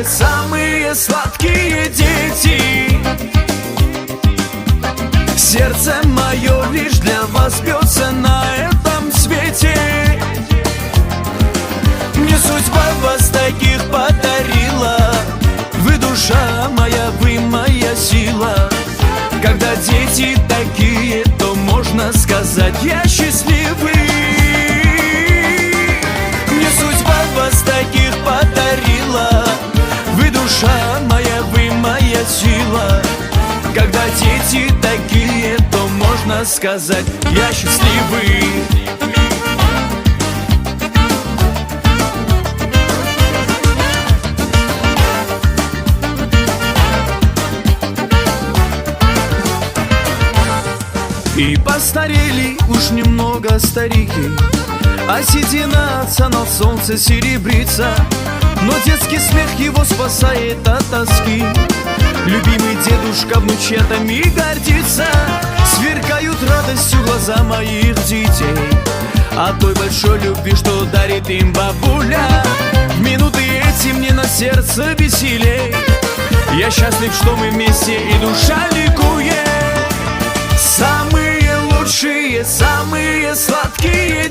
самые сладкие дети. Сердце мое лишь для вас бьется на этом свете. Мне судьба вас таких подарила. Вы душа моя, вы моя сила. Когда дети такие, то можно сказать, я счастливый. Мне судьба вас таких подарила. Вы душа моя, вы моя сила. Когда дети такие, то можно сказать, я счастливый. И постарели уж немного старики, а седина отца на солнце серебрится. Но детский смех его спасает от тоски. Любимый дедушка внучатами гордится. Сверкают радостью глаза моих детей от той большой любви, что дарит им бабуля. В минуты эти мне на сердце веселей. Я счастлив, что мы вместе и душа ликует. Самые лучшие, самые сладкие